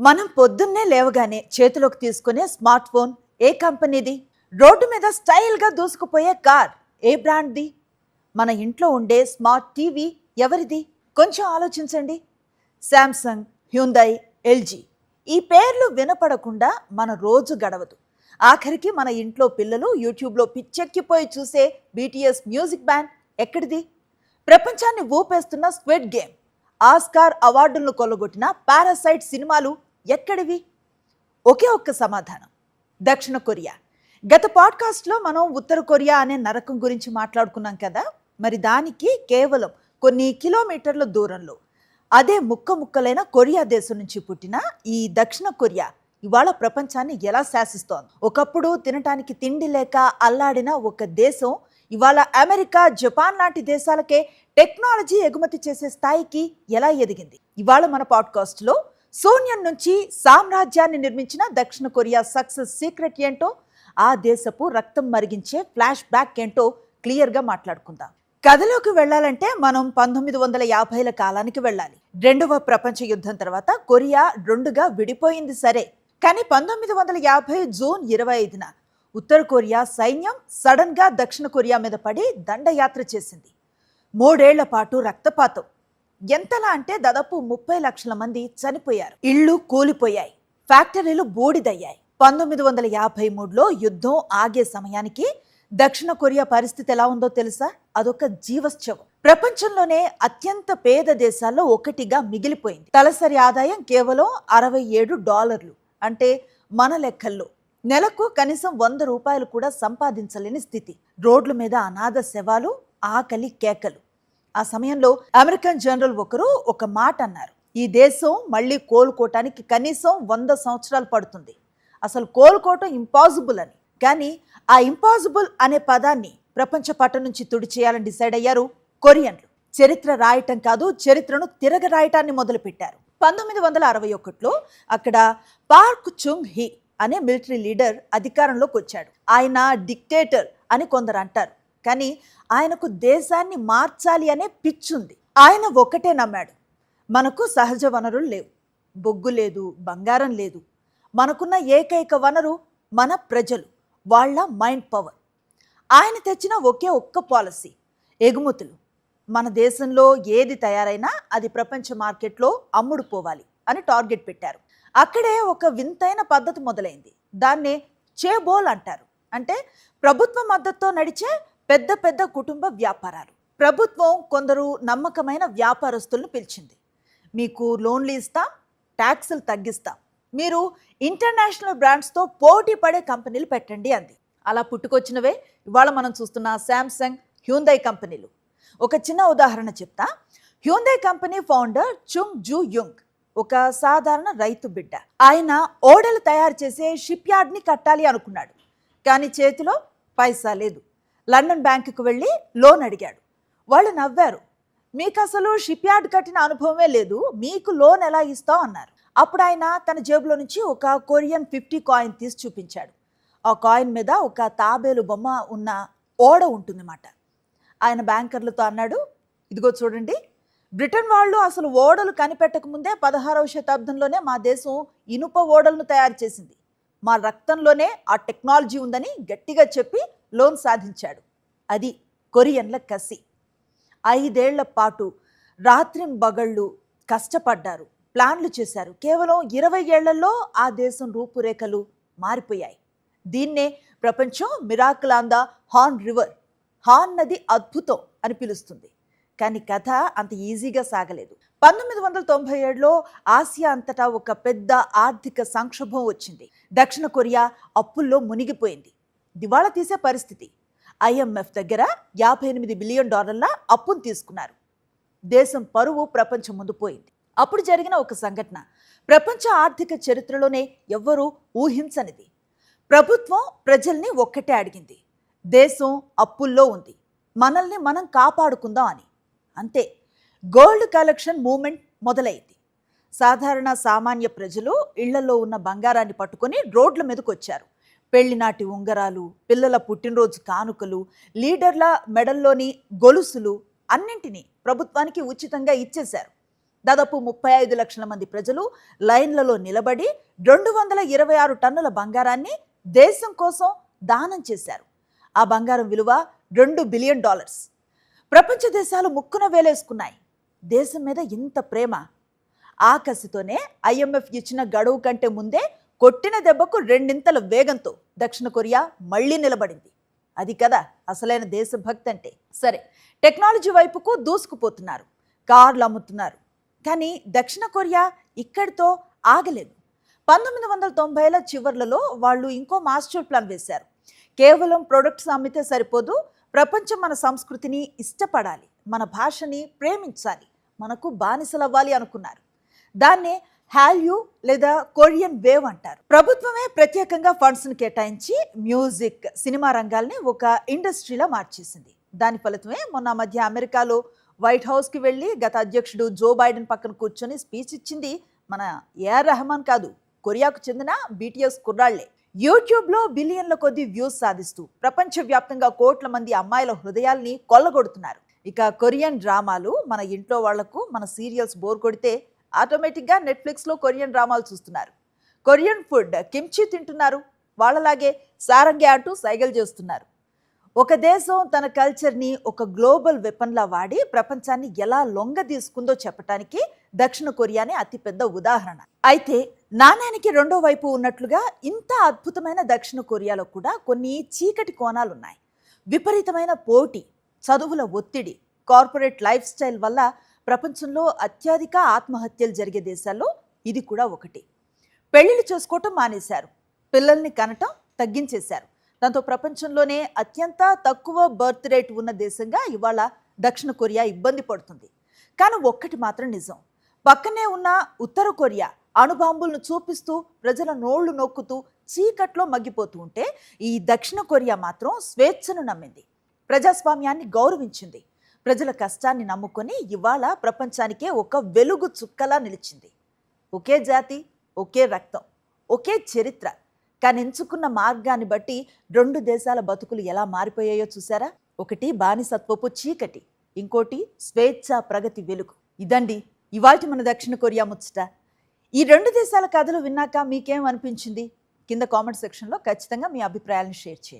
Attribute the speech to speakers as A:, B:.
A: మనం పొద్దున్నే లేవగానే చేతిలోకి తీసుకునే స్మార్ట్ ఫోన్ ఏ కంపెనీది? రోడ్డు మీద స్టైల్గా దూసుకుపోయే కార్ ఏ బ్రాండ్ది? మన ఇంట్లో ఉండే స్మార్ట్ టీవీ ఎవరిది? కొంచెం ఆలోచించండి. శాంసంగ్, హ్యుందై, ఎల్జీ ఈ పేర్లు వినపడకుండా మన రోజు గడవదు. ఆఖరికి మన ఇంట్లో పిల్లలు యూట్యూబ్లో పిచ్చెక్కిపోయి చూసే బీటీఎస్ మ్యూజిక్ బ్యాండ్ ఎక్కడిది? ప్రపంచాన్ని ఊపేస్తున్న స్క్విడ్ గేమ్, ఆస్కార్ అవార్డులను కొల్లగొట్టిన పారాసైట్ సినిమాలు ఎక్కడివి? ఒకే ఒక్క సమాధానం, దక్షిణ కొరియా. గత పాడ్కాస్ట్లో మనం ఉత్తర కొరియా అనే నరకం గురించి మాట్లాడుకున్నాం కదా. మరి దానికి కేవలం కొన్ని కిలోమీటర్ల దూరంలో అదే ముక్కలైన కొరియా దేశం నుంచి పుట్టిన ఈ దక్షిణ కొరియా ఇవాళ ప్రపంచాన్ని ఎలా శాసిస్తోంది? ఒకప్పుడు తినటానికి తిండి లేక అల్లాడిన ఒక దేశం ఇవాళ అమెరికా, జపాన్ లాంటి దేశాలకే టెక్నాలజీ ఎగుమతి చేసే స్థాయికి ఎలా ఎదిగింది? ఇవాళ మన పాడ్కాస్ట్లో శూన్యం నుంచి సామ్రాజ్యాన్ని నిర్మించిన దక్షిణ కొరియా సక్సెస్ సీక్రెట్ ఏంటో, ఆ దేశపు రక్తం మరిగించే ఫ్లాష్ బ్యాక్ ఏంటో క్లియర్గా మాట్లాడుకుందాం. కథలోకి వెళ్ళాలంటే మనం 1950ల కాలానికి వెళ్ళాలి. రెండవ ప్రపంచ యుద్ధం తర్వాత కొరియా రెండుగా విడిపోయింది సరే, కానీ 1950 జూన్ 25న ఉత్తర కొరియా సైన్యం సడన్ గా దక్షిణ కొరియా మీద పడి దండయాత్ర చేసింది. 3 ఏళ్ల పాటు రక్తపాతం. ఎంతలా అంటే దాదాపు 30 లక్షల మంది చనిపోయారు. ఇళ్లు కూలిపోయాయి, ఫ్యాక్టరీలు బూడిదయ్యాయి. 1953లో యుద్ధం ఆగే సమయానికి దక్షిణ కొరియా పరిస్థితి ఎలా ఉందో తెలుసా? అదొక జీవశ్చవం. ప్రపంచంలోనే అత్యంత పేద దేశాల్లో ఒకటిగా మిగిలిపోయింది. తలసరి ఆదాయం కేవలం $67, అంటే మన లెక్కల్లో నెలకు కనీసం $100 కూడా సంపాదించలేని స్థితి. రోడ్ల మీద అనాథ శవాలు, ఆకలి కేకలు. ఆ సమయంలో అమెరికన్ జనరల్ ఒకరు ఒక మాట అన్నారు, ఈ దేశం మళ్ళీ కోలుకోవటానికి కనీసం 100 సంవత్సరాలు పడుతుంది, అసలు కోలుకోవటం ఇంపాసిబుల్ అని. కానీ ఆ ఇంపాసిబుల్ అనే పదాన్ని ప్రపంచ పటం నుంచి తుడిచేయాలని డిసైడ్ అయ్యారు కొరియన్లు. చరిత్ర రాయటం కాదు, చరిత్రను తిరగరాయటాన్ని మొదలుపెట్టారు. 1961లో అక్కడ పార్క్ చుంగ్ హీ అనే మిలిటరీ లీడర్ అధికారంలోకి వచ్చాడు. ఆయన డిక్టేటర్ అని కొందరు అంటారు, కానీ ఆయనకు దేశాన్ని మార్చాలి అనే పిచ్చుంది. ఆయన ఒక్కటే నమ్మాడు, మనకు సహజ వనరులు లేవు, బొగ్గు లేదు, బంగారం లేదు. మనకున్న ఏకైక వనరు మన ప్రజలు, వాళ్ళ మైండ్ పవర్. ఆయన తెచ్చిన ఒక్క పాలసీ, ఎగుమతులు. మన దేశంలో ఏది తయారైనా అది ప్రపంచ మార్కెట్లో అమ్ముడు పోవాలి అని టార్గెట్ పెట్టారు. అక్కడే ఒక వింతైన పద్ధతి మొదలైంది. దాన్నే చేబోల్ అంటారు. అంటే ప్రభుత్వ మద్దతుతో నడిచే పెద్ద పెద్ద కుటుంబ వ్యాపారాలు. ప్రభుత్వం కొందరు నమ్మకమైన వ్యాపారస్తులను పిలిచింది. మీకు లోన్లు ఇస్తాం, ట్యాక్సులు తగ్గిస్తాం, మీరు ఇంటర్నేషనల్ బ్రాండ్స్తో పోటీ పడే కంపెనీలు పెట్టండి అంది. అలా పుట్టుకొచ్చినవే ఇవాళ మనం చూస్తున్న శాంసంగ్, హ్యుందై కంపెనీలు. ఒక చిన్న ఉదాహరణ చెప్తా. Hyundai company founder చుంగ్ zoo Jung ఒక సాధారణ రైతు బిడ్డ. ఆయన ఓడలు తయారు చేసే షిప్ యార్డ్ని కట్టాలి అనుకున్నాడు, కానీ చేతిలో పైసా లేదు. లండన్ బ్యాంకుకు వెళ్ళి లోన్ అడిగాడు. వాళ్ళు నవ్వారు, మీకు అసలు షిప్ యార్డ్ కట్టిన అనుభవమే లేదు, మీకు లోన్ ఎలా ఇస్తావు అన్నారు. అప్పుడు ఆయన తన జేబులో నుంచి ఒక కొరియన్ 50 కాయిన్ తీసి చూపించాడు. ఆ కాయిన్ మీద ఒక తాబేలు బొమ్మ ఉన్న ఓడ ఉంటుందన్నమాట. ఆయన బ్యాంకర్లతో అన్నాడు, ఇదిగో చూడండి, బ్రిటన్ వాళ్ళు అసలు ఓడలు కనిపెట్టక ముందే 16వ శతాబ్దంలోనే మా దేశం ఇనుప ఓడలను తయారు చేసింది, మా రక్తంలోనే ఆ టెక్నాలజీ ఉందని గట్టిగా చెప్పి లోన్ సాధించాడు. అది కొరియన్ల కసి. 5 ఏళ్ల పాటు రాత్రింబగళ్ళు కష్టపడ్డారు, ప్లాన్లు చేశారు. కేవలం 20 ఏళ్లలో ఆ దేశం రూపురేఖలు మారిపోయాయి. దీన్నే ప్రపంచం miracle on the horn river, horn నది అద్భుతం అని పిలుస్తుంది. కానీ కథ అంత ఈజీగా సాగలేదు. 1997లో ఆసియా అంతటా ఒక పెద్ద ఆర్థిక సంక్షోభం వచ్చింది. దక్షిణ కొరియా అప్పుల్లో మునిగిపోయింది, దివాళా తీసే పరిస్థితి. IMF దగ్గర $58 బిలియన్ అప్పును తీసుకున్నారు. దేశం పరువు ప్రపంచం ముందు పోయింది. అప్పుడు జరిగిన ఒక సంఘటన ప్రపంచ ఆర్థిక చరిత్రలోనే ఎవ్వరూ ఊహించనిది. ప్రభుత్వం ప్రజల్ని ఒక్కటే అడిగింది, దేశం అప్పుల్లో ఉంది, మనల్ని మనం కాపాడుకుందాం అని. అంతే, గోల్డ్ కలెక్షన్ మూవ్మెంట్ మొదలైంది. సాధారణ సామాన్య ప్రజలు ఇళ్లలో ఉన్న బంగారాన్ని పట్టుకొని రోడ్ల మీదకు వచ్చారు. పెళ్లినాటి ఉంగరాలు, పిల్లల పుట్టినరోజు కానుకలు, లీడర్ల మెడల్లోని గొలుసులు అన్నింటినీ ప్రభుత్వానికి ఉచితంగా ఇచ్చేశారు. దాదాపు 35 లక్షల మంది ప్రజలు లైన్లలో నిలబడి 226 టన్నుల బంగారాన్ని దేశం కోసం దానం చేశారు. ఆ బంగారం విలువ $2 బిలియన్. ప్రపంచ దేశాలు ముక్కున వేలేసుకున్నాయి. దేశం మీద ఇంత ప్రేమ. ఆ కసితోనే IMF ఇచ్చిన గడువు కంటే ముందే కొట్టిన దెబ్బకు రెండింతల వేగంతో దక్షిణ కొరియా మళ్లీ నిలబడింది. అది కదా అసలైన దేశభక్తి అంటే. సరే, టెక్నాలజీ వైపుకు దూసుకుపోతున్నారు, కార్లు అమ్ముతున్నారు. కానీ దక్షిణ కొరియా ఇక్కడితో ఆగలేదు. 1990ల చివర్లలో వాళ్ళు ఇంకో మాస్టర్ ప్లాన్ వేశారు. కేవలం ప్రొడక్ట్స్ అమ్మితే సరిపోదు, ప్రపంచం మన సంస్కృతిని ఇష్టపడాలి, మన భాషని ప్రేమించాలి, మనకు బానిసలవ్వాలి అనుకున్నారు. దాన్నే హాల్యూ లేదా కొరియన్ వేవ్ అంటారు. ప్రభుత్వమే ప్రత్యేకంగా ఫండ్స్ను కేటాయించి మ్యూజిక్, సినిమా రంగాల్ని ఒక ఇండస్ట్రీలా మార్చేసింది. దాని ఫలితమే మొన్న మధ్య అమెరికాలో వైట్ హౌస్కి వెళ్ళి గత అధ్యక్షుడు జో బైడెన్ పక్కన కూర్చొని స్పీచ్ ఇచ్చింది మన ఏఆర్ రెహమాన్ కాదు, కొరియాకు చెందిన BTS కుర్రాళ్లే. యూట్యూబ్లో బిలియన్ల కొద్ది వ్యూస్ సాధిస్తూ ప్రపంచవ్యాప్తంగా కోట్ల మంది అమ్మాయిల హృదయాల్ని కొల్లగొడుతున్నారు. ఇక కొరియన్ డ్రామాలు, మన ఇంట్లో వాళ్లకు మన సీరియల్స్ బోర్ కొడితే ఆటోమేటిక్గా నెట్ఫ్లిక్స్లో కొరియన్ డ్రామాలు చూస్తున్నారు. కొరియన్ ఫుడ్ కిమ్చి తింటున్నారు. వాళ్ళలాగే సారంగే అంటూ సైగలు చేస్తున్నారు. ఒక దేశం తన కల్చర్ని ఒక గ్లోబల్ వెపన్లా వాడి ప్రపంచాన్ని ఎలా లొంగ తీసుకుందో చెప్పడానికి దక్షిణ కొరియానే అతిపెద్ద ఉదాహరణ. అయితే నాణ్యానికి రెండో వైపు ఉన్నట్లుగా ఇంత అద్భుతమైన దక్షిణ కొరియాలో కూడా కొన్ని చీకటి కోణాలు ఉన్నాయి. విపరీతమైన పోటీ, చదువుల ఒత్తిడి, కార్పొరేట్ లైఫ్ స్టైల్ వల్ల ప్రపంచంలో అత్యధిక ఆత్మహత్యలు జరిగే దేశాల్లో ఇది కూడా ఒకటి. పెళ్లిళ్ళు చేసుకోవటం మానేశారు, పిల్లల్ని కనటం తగ్గించేశారు. దాంతో ప్రపంచంలోనే అత్యంత తక్కువ బర్త్ రేట్ ఉన్న దేశంగా ఇవాళ దక్షిణ కొరియా ఇబ్బంది పడుతుంది. కానీ ఒక్కటి మాత్రం నిజం, పక్కనే ఉన్న ఉత్తర కొరియా అణుబాంబులను చూపిస్తూ ప్రజల నోళ్లు నొక్కుతూ చీకట్లో మగ్గిపోతూ ఉంటే, ఈ దక్షిణ కొరియా మాత్రం స్వేచ్ఛను నమ్మింది, ప్రజాస్వామ్యాన్ని గౌరవించింది, ప్రజల కష్టాన్ని నమ్ముకొని ఇవాళ ప్రపంచానికే ఒక వెలుగు చుక్కలా నిలిచింది. ఒకే జాతి, ఒకే రక్తం, ఒకే చరిత్ర. కానీ ఎంచుకున్న మార్గాన్ని బట్టి రెండు దేశాల బతుకులు ఎలా మారిపోయాయో చూసారా? ఒకటి బానిసత్వపు చీకటి, ఇంకోటి స్వేచ్ఛ ప్రగతి వెలుగు. ఇదండి ఇవాల్టి మన దక్షిణ కొరియా ముచ్చట. ఈ రెండు దేశాల కథలు విన్నాక మీకేం అనిపించింది? కింద కామెంట్ సెక్షన్లో ఖచ్చితంగా మీ అభిప్రాయాలను షేర్ చేయండి.